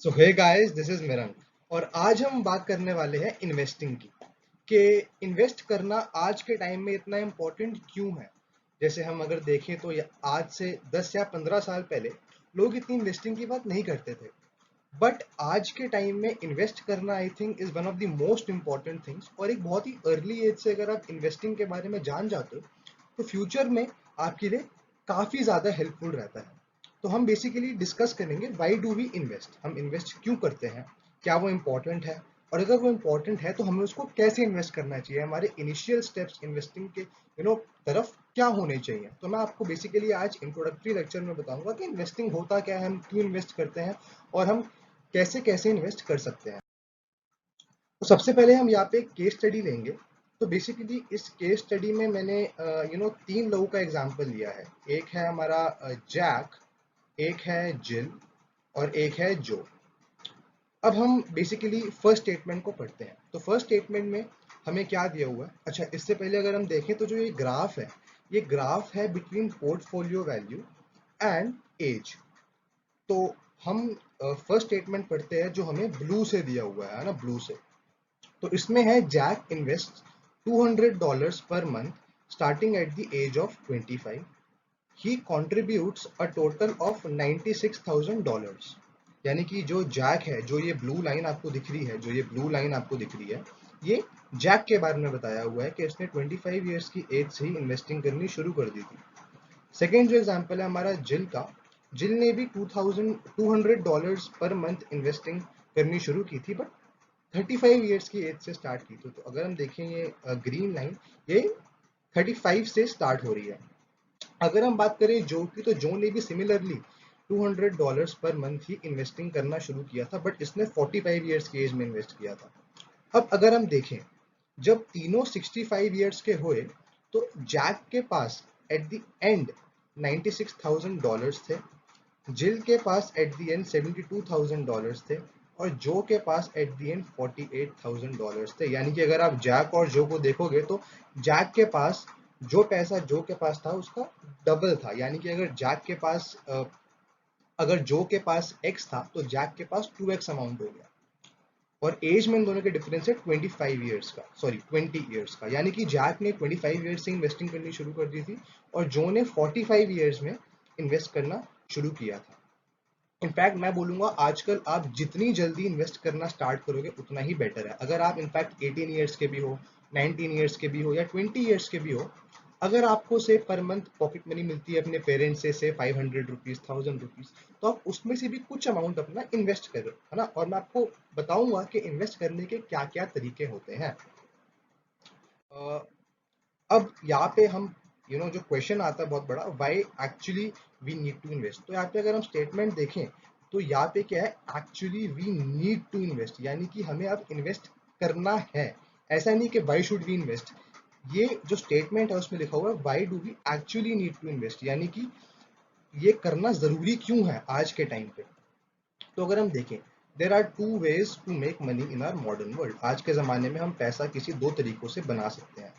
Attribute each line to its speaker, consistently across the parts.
Speaker 1: So hey guys, this is Mirang और आज हम बात करने वाले हैं इन्वेस्टिंग की कि इन्वेस्ट करना आज के टाइम में इतना इम्पोर्टेंट क्यों है। जैसे हम अगर देखें तो आज से 10 या 15 साल पहले लोग इतनी इन्वेस्टिंग की बात नहीं करते थे, बट आज के टाइम में इन्वेस्ट करना I think is one of the most important things. और एक बहुत ही अर्ली एज से अगर आप इन्वेस्टिंग के बारे में जान जाते हो तो फ्यूचर में आपके लिए काफ़ी ज़्यादा हेल्पफुल रहता है। तो हम बेसिकली डिस्कस करेंगे वाई डू वी इन्वेस्ट, हम इन्वेस्ट क्यों करते हैं, क्या वो इम्पोर्टेंट है, और अगर वो इम्पोर्टेंट है तो हमें उसको कैसे इन्वेस्ट करना चाहिए, हमारे इनिशियल स्टेप्स इन्वेस्टिंग के तरफ क्या होने चाहिए। तो मैं आपको बेसिकली आज इंट्रोडक्टरी लेक्चर में बताऊंगा कि इन्वेस्टिंग होता क्या है, हम क्यों इन्वेस्ट करते हैं और हम कैसे कैसे इन्वेस्ट कर सकते हैं। तो सबसे पहले हम यहाँ पे एक केस स्टडी लेंगे। तो बेसिकली इस केस स्टडी में मैंने तीन लोगों का एग्जांपल लिया है। एक है हमारा जैक, एक है जिल और एक है जो। अब हम बेसिकली फर्स्ट स्टेटमेंट को पढ़ते हैं। तो फर्स्ट स्टेटमेंट में हमें क्या दिया हुआ है। अच्छा, इससे पहले अगर हम देखें तो जो ये ग्राफ है, ये ग्राफ है between portfolio value and age. तो हम फर्स्ट स्टेटमेंट पढ़ते हैं जो हमें ब्लू से दिया हुआ है ना, ब्लू से। तो इसमें है Jack invest $200 per month starting at the age of 25। He contributes a total of $96,000। यानी कि जो जैक है, जो ये ब्लू लाइन आपको दिख रही है, जो ये ब्लू लाइन आपको दिख रही है, ये जैक के बारे में बताया हुआ है कि इसने 25 ईयर्स की एज से ही इन्वेस्टिंग करनी शुरू कर दी थी। सेकेंड जो एग्जाम्पल है हमारा जिल का, जिल ने भी $200 पर मंथ इन्वेस्टिंग करनी शुरू की थी, बट 35 ईयर्स की एज से स्टार्ट की थी। तो अगर हम देखें ये ग्रीन लाइन, ये 35 से स्टार्ट हो रही है। अगर हम बात करें जो की, तो जो ने भी सिमिलरली $200 पर मंथ ही इन्वेस्टिंग करना शुरू किया था, बट इसने 45 ईयर्स की एज में इन्वेस्ट किया था। अब अगर हम देखें, जब तीनों 65 ईयर्स के हुए तो जैक के पास एट द एंड $96,000 थे, जिल के पास एट द एंड $72,000 थे और जो के पास एट द एंड $48,000 थे। यानी कि अगर आप जैक और जो को देखोगे तो जैक के पास जो पैसा जो के पास था उसका डबल था। यानी कि अगर जैक के पास अगर जो के पास x था तो जैक के पास 2x अमाउंट हो गया। और एज में इन दोनों के डिफरेंस है 25 ईयर्स का, सॉरी 20 ईयर्स का। यानी कि जैक ने 25 ईयर्स से इन्वेस्टिंग करनी शुरू कर दी थी और जो ने 45 ईयर्स में इन्वेस्ट करना शुरू किया था। इनफैक्ट मैं बोलूंगा आजकल आप जितनी जल्दी इन्वेस्ट करना स्टार्ट करोगे उतना ही बेटर है। अगर आप इनफैक्ट 18 ईयर्स के भी हो, 19 ईयर्स के भी हो या 20 ईयर्स के भी हो, अगर आपको से पर मंथ पॉकेट मनी मिलती है अपने पेरेंट्स से 500 रुपीज, 1000 रुपीज, तो आप उसमें से भी कुछ अमाउंट अपना इन्वेस्ट करो, है ना। और मैं आपको बताऊंगा कि इन्वेस्ट करने के क्या क्या तरीके होते हैं। अब यहाँ पे हम जो क्वेश्चन आता है बहुत बड़ा, why actually we need to invest. तो यहाँ पे अगर हम स्टेटमेंट देखें तो यहाँ पे क्या है, actually we need to invest, यानी कि हमें अब इन्वेस्ट करना है। ऐसा नहीं कि व्हाई शुड वी इन्वेस्ट। ये जो स्टेटमेंट है उसमें लिखा हुआ है why do we actually need to invest, यानी कि ये करना जरूरी क्यों है आज के टाइम पे। तो अगर हम देखें, there are two ways to make money in our modern world. आज के जमाने में हम पैसा किसी दो तरीकों से बना सकते हैं।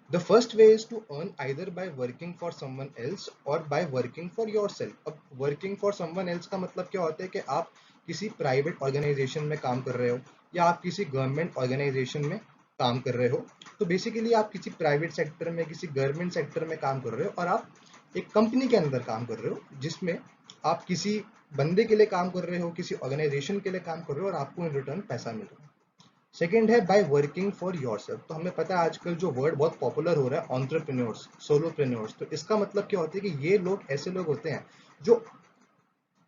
Speaker 1: The first way is to earn either by working for someone else or by working for yourself. अब working for someone else का मतलब क्या होता है कि आप किसी प्राइवेट ऑर्गेनाइजेशन में काम कर रहे हो या आप किसी गवर्नमेंट ऑर्गेनाइजेशन में काम कर रहे हो। तो बेसिकली आप किसी प्राइवेट सेक्टर में, किसी गवर्नमेंट सेक्टर में काम कर रहे हो और आप एक कंपनी के अंदर काम कर रहे हो जिसमें आप किसी बंदे के लिए काम कर रहे हो, किसी ऑर्गेनाइजेशन के लिए काम कर रहे हो और आपको इन रिटर्न पैसा मिल रहा है। सेकेंड है बाय वर्किंग फॉर योरसेल्फ। तो हमें पता है आजकल जो वर्ड बहुत पॉपुलर हो रहा है, एंटरप्रेन्योर्स, सोलोप्रेन्योर्स। तो इसका मतलब क्या होता है कि ये लोग ऐसे लोग होते हैं जो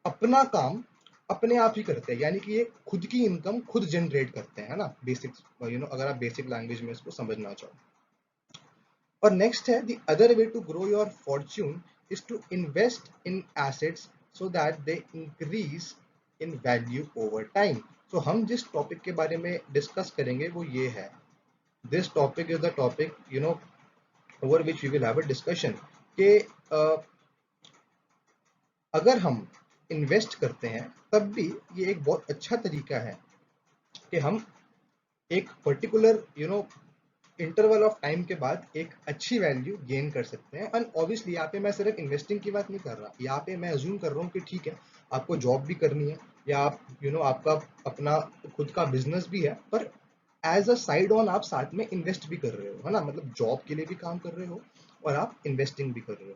Speaker 1: अपना काम अपने आप ही करते हैं, यानी कि ये खुद की इनकम खुद जनरेट करते हैं, है ना। बेसिक अगर आप बेसिक लैंग्वेज में इसको समझना चाहो। और नेक्स्ट है the other way to grow your fortune is to invest in assets so that they increase in value over time. तो हम जिस टॉपिक के बारे में डिस्कस करेंगे वो ये है, this topic is the topic over which we will have a discussion कि अगर हम इन्वेस्ट करते हैं तब भी ये एक बहुत अच्छा तरीका है कि हम एक पर्टिकुलर इंटरवल ऑफ टाइम के बाद एक अच्छी वैल्यू गेन कर सकते हैं। एंड ऑब्वियसली यहाँ पे मैं सिर्फ इन्वेस्टिंग की बात नहीं कर रहा, यहाँ पे मैं अज्यूम कर रहा हूँ कि ठीक है आपको जॉब भी करनी है, या आप आपका अपना खुद का बिजनेस भी है, पर एज अ साइड ऑन आप साथ में इन्वेस्ट भी कर रहे हो, है ना, मतलब जॉब के लिए भी काम कर रहे हो और आप इन्वेस्टिंग भी कर रहे हो.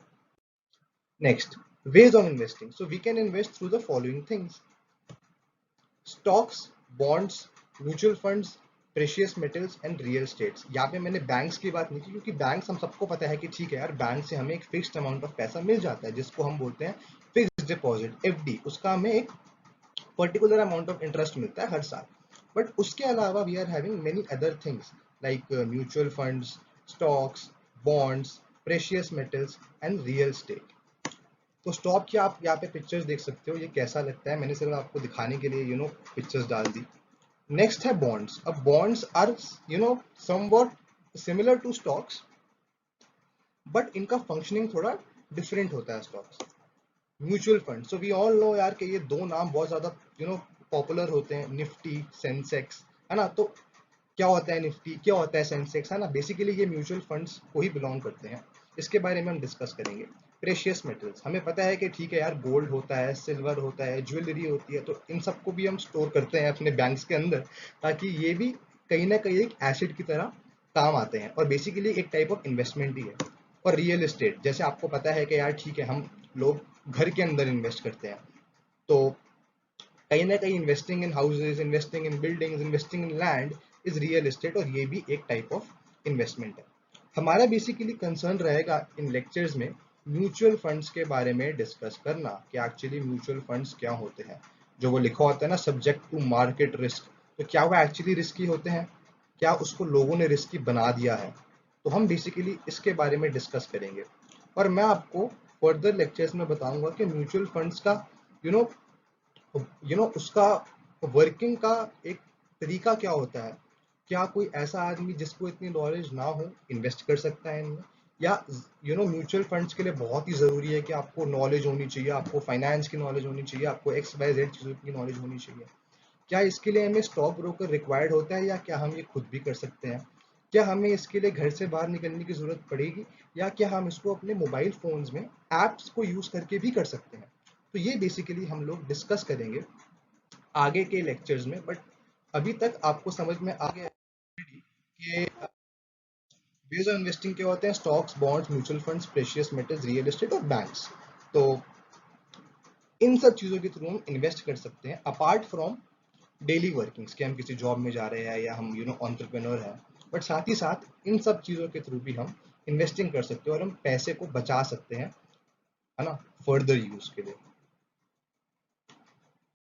Speaker 1: Next, ways of investing. So we can invest through the following things: stocks, bonds, mutual funds, precious metals and real states. यहाँ पे मैंने बैंक्स की बात नहीं की, क्योंकि बैंक्स हम सबको पता है कि ठीक है यार, बैंक से हमें एक फिक्स्ड अमाउंट ऑफ पैसा मिल जाता है जिसको हम बोलते हैं फिक्स्ड डिपॉजिट, एफडी. उसका हमें एक पर्टिकुलर अमाउंट ऑफ इंटरेस्ट मिलता है हर साल. बट उसके अलावा we are having many other things like mutual funds, stocks, bonds, precious metals and real estate. तो स्टॉक की आप यहाँ पे पिक्चर्स देख सकते हो, ये कैसा लगता है, मैंने सिर्फ आपको दिखाने के लिए पिक्चर्स डाल दी. नेक्स्ट है बॉन्ड्स. अब bonds are somewhat similar to stocks, but इनका फंक्शनिंग थोड़ा डिफरेंट होता है stocks. Mutual fund, so we all know यार कि ये दो नाम बहुत ज्यादा पॉपुलर होते हैं, निफ्टी, सेंसेक्स, है ना. तो क्या होता है निफ्टी, क्या होता है सेंसेक्स, है ना, बेसिकली ये म्यूचुअल फंड्स को ही बिलोंग करते हैं. इसके बारे में हम डिस्कस करेंगे. प्रेशियस मेटल्स, हमें पता है कि ठीक है यार, गोल्ड होता है, सिल्वर होता है, ज्वेलरी होती है, तो इन सबको भी हम स्टोर करते हैं अपने बैंक्स के अंदर, ताकि ये भी कहीं ना कहीं एक एसिड की तरह काम आते हैं और बेसिकली एक टाइप ऑफ इन्वेस्टमेंट ही है. और रियल एस्टेट, जैसे आपको पता है कि यार ठीक है, हम लोग घर के अंदर इन्वेस्ट करते हैं, तो कहीं ना कहीं investing in houses, investing in buildings, investing in land is real estate, और ये भी एक टाइप ऑफ इन्वेस्टमेंट है. हमारा बेसिकली कंसर्न रहेगा इन लेक्चर्स में म्यूचुअल फंड्स के बारे में डिस्कस करना कि एक्चुअली म्यूचुअल फंड्स क्या होते हैं. जो वो लिखा होता है ना, सब्जेक्ट टू मार्केट रिस्क, तो क्या वो एक्चुअली रिस्की होते हैं, क्या उसको लोगों ने रिस्की बना दिया है, तो हम बेसिकली इसके बारे में डिस्कस करेंगे. और मैं आपको फर्दर लेक्चर्स में बताऊंगा कि म्यूचुअल फंड्स का यू नो उसका वर्किंग का एक तरीका क्या होता है. क्या कोई ऐसा आदमी जिसको इतनी नॉलेज ना हो इन्वेस्ट कर सकता है इनमें, या म्यूचुअल फंड्स के लिए बहुत ही जरूरी है कि आपको नॉलेज होनी चाहिए, आपको फाइनेंस की नॉलेज होनी चाहिए, आपको एक्स वाई जेड चीजों की नॉलेज होनी चाहिए. क्या इसके लिए हमें स्टॉक ब्रोकर रिक्वायर्ड होता है, या क्या हम ये खुद भी कर सकते हैं. क्या हमें इसके लिए घर से बाहर निकलने की जरूरत पड़ेगी, या क्या हम इसको अपने मोबाइल फोन्स में एप्स को यूज करके भी कर सकते हैं. तो ये बेसिकली हम लोग डिस्कस करेंगे आगे के लेक्चर्स में. बट अभी तक आपको समझ में आ गया कि वेज ऑफ इन्वेस्टिंग क्या होते हैं: stocks, bonds, mutual funds, precious metals, real estate और बैंक्स. तो इन सब चीजों के थ्रू हम इन्वेस्ट कर सकते हैं अपार्ट फ्रॉम डेली वर्किंग्स, कि हम किसी जॉब में जा रहे हैं या हम एंटरप्रेन्योर हैं. बट साथ ही साथ इन सब चीजों के थ्रू भी हम इन्वेस्टिंग कर सकते हैं और हम पैसे को बचा सकते हैं, है ना, फर्दर यूज के लिए.